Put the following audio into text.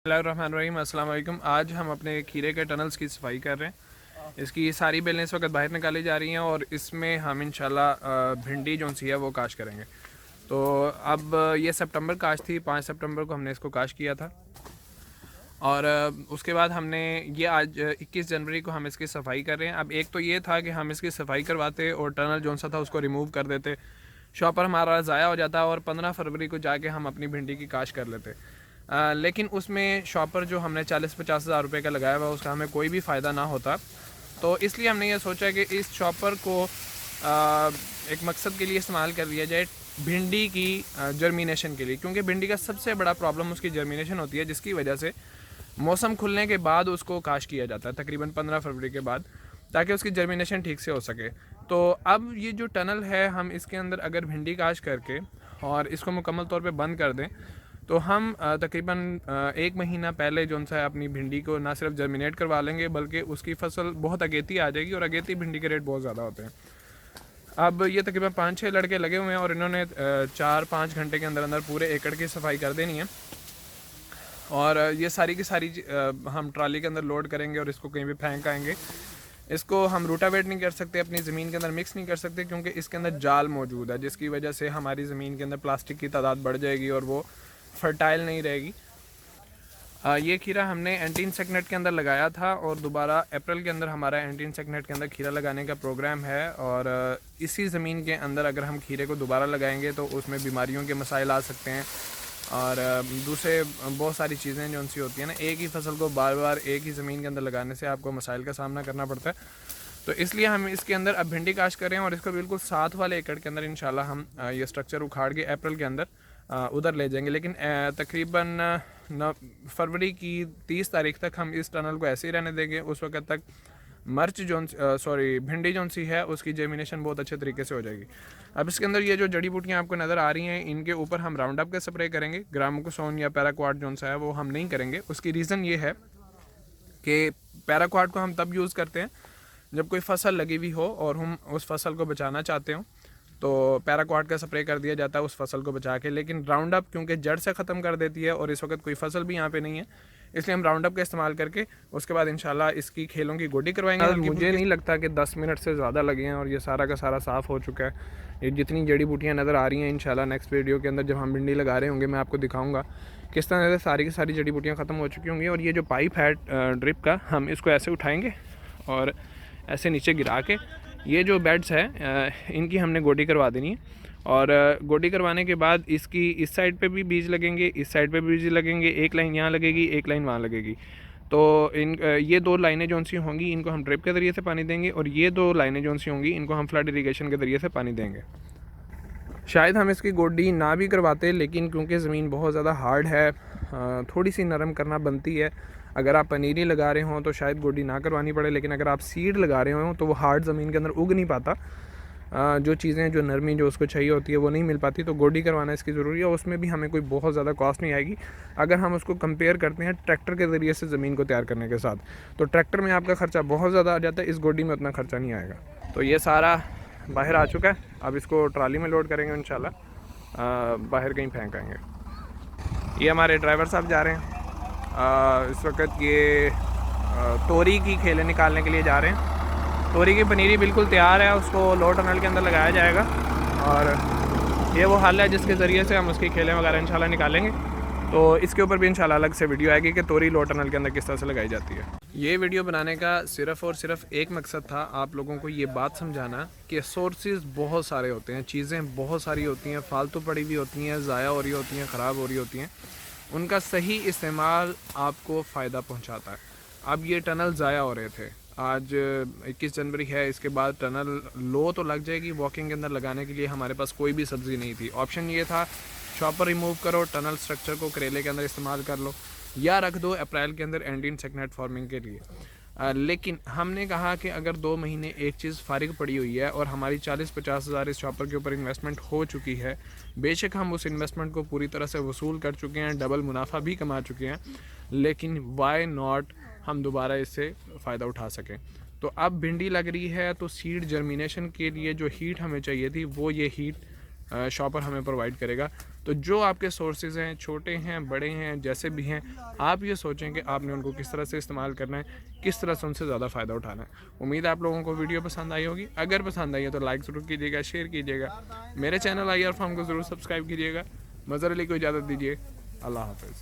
बिस्मिल्लाहिर्रहमानिर्रहीम। अस्सलाम वालेकुम। आज हम अपने खीरे के टनल्स की सफाई कर रहे हैं। इसकी सारी बेलें इस वक्त बाहर निकाली जा रही हैं और इसमें हम इंशाल्लाह भिंडी जो सी है वो काश करेंगे। तो अब ये सितंबर काश थी, 5 सितंबर को हमने इसको काश किया था और उसके बाद हमने ये आज 21 जनवरी को हम इसकी सफाई कर रहे हैं। अब एक तो ये था कि हम इसकी सफाई करवाते और टनल जो सा था उसको रिमूव कर देते, शॉपर हमारा ज़ाया हो जाता और 15 फरवरी को जाके हम अपनी भिंडी की काश कर लेते। लेकिन उसमें शॉपर जो हमने 40-50 हज़ार रुपये का लगाया हुआ उसका हमें कोई भी फ़ायदा ना होता। तो इसलिए हमने ये सोचा कि इस शॉपर को एक मकसद के लिए इस्तेमाल कर लिया जाए, भिंडी की जर्मिनेशन के लिए, क्योंकि भिंडी का सबसे बड़ा प्रॉब्लम उसकी जर्मिनेशन होती है, जिसकी वजह से मौसम खुलने के बाद उसको काश किया जाता है, तकरीबन 15 फरवरी के बाद, ताकि उसकी जर्मिनेशन ठीक से हो सके। तो अब ये जो टनल है, हम इसके अंदर अगर भिंडी काश करके और इसको मुकम्मल तौर पे बंद कर दें तो हम तकरीबन 1 महीना पहले जो सा है अपनी भिंडी को ना सिर्फ जर्मिनेट करवा लेंगे बल्कि उसकी फसल बहुत अगेती आ जाएगी, और अगेती भिंडी के रेट बहुत ज़्यादा होते हैं। अब ये तकरीबन 5-6 लड़के लगे हुए हैं और इन्होंने 4-5 घंटे के अंदर अंदर पूरे एकड़ की सफाई कर देनी है। और ये सारी की सारी हम ट्राली के अंदर लोड करेंगे और इसको कहीं भी फेंक आएंगे। इसको हम रूटावेट नहीं कर सकते, अपनी ज़मीन के अंदर मिक्स नहीं कर सकते, क्योंकि इसके अंदर जाल मौजूद है, जिसकी वजह से हमारी ज़मीन के अंदर प्लास्टिक की तादाद बढ़ जाएगी और वो फर्टाइल नहीं रहेगी। ये खीरा हमने एंटी इंसेक्ट के अंदर लगाया था और दोबारा अप्रैल के अंदर हमारा एंटी इंसेक्ट के अंदर खीरा लगाने का प्रोग्राम है। और इसी ज़मीन के अंदर अगर हम खीरे को दोबारा लगाएंगे तो उसमें बीमारियों के मसाइल आ सकते हैं और दूसरे बहुत सारी चीज़ें जो उनसी होती हैं ना, एक ही फसल को बार बार एक ही ज़मीन के अंदर लगाने से आपको मसाइल का सामना करना पड़ता है। तो इसलिए हम इसके अंदर अब भिंडी काश कर रहे हैं और इसको बिल्कुल साथ वाले एकड़ के अंदर इंशाल्लाह हम ये स्ट्रक्चर उखाड़ के अप्रैल के अंदर उधर ले जाएंगे। लेकिन तकरीबन फरवरी की 30 तारीख तक हम इस टनल को ऐसे ही रहने देंगे। उस वक्त तक भिंडी जो सी है उसकी जर्मिनेशन बहुत अच्छे तरीके से हो जाएगी। अब इसके अंदर ये जो जड़ी बूटियाँ आपको नज़र आ रही हैं, इनके ऊपर हम राउंड अप का स्प्रे करेंगे। ग्रामोक्सोन या पैराक्वाट जो सा है वो हम नहीं करेंगे। उसकी रीज़न ये है कि पैराक्वाट को हम तब यूज़ करते हैं जब कोई फसल लगी हुई हो और हम उस फसल को बचाना चाहते हो, तो पैराक्वाट का स्प्रे कर दिया जाता है उस फसल को बचा के। लेकिन राउंड अप क्योंकि जड़ से ख़त्म कर देती है और इस वक्त कोई फसल भी यहाँ पे नहीं है, इसलिए हम राउंड अप का इस्तेमाल करके उसके बाद इंशाल्लाह इसकी खेलों की गोडी करवाएंगे। मुझे नहीं लगता कि 10 मिनट से ज़्यादा लगे हैं और ये सारा का सारा साफ़ हो चुका है। ये जितनी जड़ी बूटियाँ नज़र आ रही हैं, इंशाल्लाह नेक्स्ट वीडियो के अंदर जब हम भिंडी लगा रहे होंगे मैं आपको दिखाऊँगा किस तरह से सारी की सारी जड़ी बूटियाँ ख़त्म हो चुकी होंगी। और ये जो पाइप है ड्रिप का, हम इसको ऐसे उठाएँगे और ऐसे नीचे गिरा के ये जो बेड्स है इनकी हमने गोडी करवा देनी है। और गोडी करवाने के बाद इसकी इस साइड पे भी बीज लगेंगे, इस साइड पे भी बीज लगेंगे, एक लाइन यहाँ लगेगी, एक लाइन वहाँ लगेगी। तो ये 2 लाइनें जो सी होंगी इनको हम ड्रिप के ज़रिए से पानी देंगे और ये 2 लाइनें जो सी होंगी इनको हम फ्लड इरीगेशन के ज़रिए से पानी देंगे। शायद हम इसकी गोडी ना भी करवाते, लेकिन क्योंकि ज़मीन बहुत ज़्यादा हार्ड है, थोड़ी सी नरम करना बनती है। अगर आप पनीरी लगा रहे हों तो शायद गोडी ना करवानी पड़े, लेकिन अगर आप सीड लगा रहे हों तो वो हार्ड ज़मीन के अंदर उग नहीं पाता। जो चीज़ें जो नरमी जो उसको चाहिए होती है वो नहीं मिल पाती, तो गोडी करवाना इसकी ज़रूरी है। उसमें भी हमें कोई बहुत ज़्यादा कॉस्ट नहीं आएगी अगर हम उसको कंपेयर करते हैं ट्रैक्टर के ज़रिए से ज़मीन को तैयार करने के साथ। तो ट्रैक्टर में आपका ख़र्चा बहुत ज़्यादा आ जाता है, इस गोडी में उतना ख़र्चा नहीं आएगा। तो ये सारा बाहर आ चुका है, अब इसको ट्राली में लोड करेंगे, इंशाल्लाह बाहर कहीं फेंक आएंगे। ये हमारे ड्राइवर साहब जा रहे हैं इस वक्त, ये तोरी की खेलें निकालने के लिए जा रहे हैं। तोरी की पनीरी बिल्कुल तैयार है, उसको लो टनल के अंदर लगाया जाएगा और ये वो हल है जिसके ज़रिए से हम उसकी खेलें वगैरह इंशाल्लाह निकालेंगे। तो इसके ऊपर भी इंशाल्लाह अलग से वीडियो आएगी कि तोरी लो टनल के अंदर किस तरह से लगाई जाती है। ये वीडियो बनाने का सिर्फ़ और सिर्फ एक मकसद था, आप लोगों को ये बात समझाना कि सोर्सेज बहुत सारे होते हैं, चीज़ें बहुत सारी होती हैं, फालतू पड़ी हुई होती हैं, ज़ाया हो रही होती हैं, ख़राब हो रही होती हैं। उनका सही इस्तेमाल आपको फ़ायदा पहुंचाता है। अब ये टनल ज़ाया हो रहे थे, आज 21 जनवरी है, इसके बाद टनल लो तो लग जाएगी। वॉकिंग के अंदर लगाने के लिए हमारे पास कोई भी सब्ज़ी नहीं थी, ऑप्शन ये था शॉपर रिमूव करो, टनल स्ट्रक्चर को करेले के अंदर इस्तेमाल कर लो या रख दो अप्रैल के अंदर एंटी इंसेक्ट फार्मिंग के लिए। लेकिन हमने कहा कि अगर 2 महीने एक चीज़ फारिग पड़ी हुई है और हमारी 40-50 हज़ार इस शॉपर के ऊपर इन्वेस्टमेंट हो चुकी है, बेशक हम उस इन्वेस्टमेंट को पूरी तरह से वसूल कर चुके हैं, डबल मुनाफा भी कमा चुके हैं, लेकिन वाई नॉट हम दोबारा इससे फ़ायदा उठा सकें। तो अब भिंडी लग रही है तो सीड जर्मिनेशन के लिए जो हीट हमें चाहिए थी वो ये हीट शॉपर हमें प्रोवाइड करेगा। तो जो आपके सोर्सेज हैं, छोटे हैं, बड़े हैं, जैसे भी हैं, आप ये सोचें कि आपने उनको किस तरह से इस्तेमाल करना है, किस तरह से उनसे ज़्यादा फ़ायदा उठाना है। उम्मीद है आप लोगों को वीडियो पसंद आई होगी। अगर पसंद आई है तो लाइक ज़रूर कीजिएगा, शेयर कीजिएगा। मेरे चैनल IR फार्म को ज़रूर सब्सक्राइब कीजिएगा। मज़हर अली को इजाज़त दीजिए। अल्लाह हाफ़िज़।